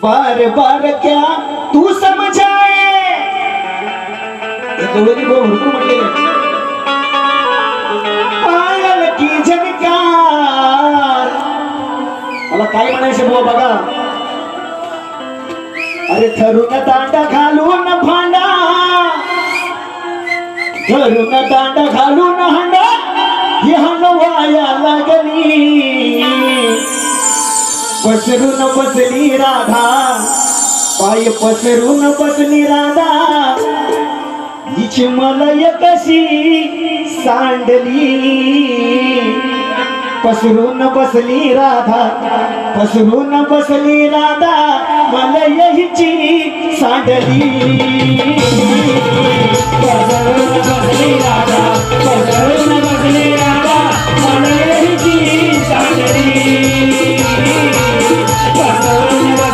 बार बार क्या तू समझाए भरपूर म्हटले पायल की झनकार मला काय म्हणायचं बुवा बघा अरे थरून दांडा घालून भांडा धरून दांडा घालून हांडा ही हलवाया लागली पसरून बसली राधा पाय पसरून बसली राधा हिची मलय कशी सांडली पसरून बसली राधा पसरून बसली राधा मलय हिची सांडली पसरून बसली राधा पसरून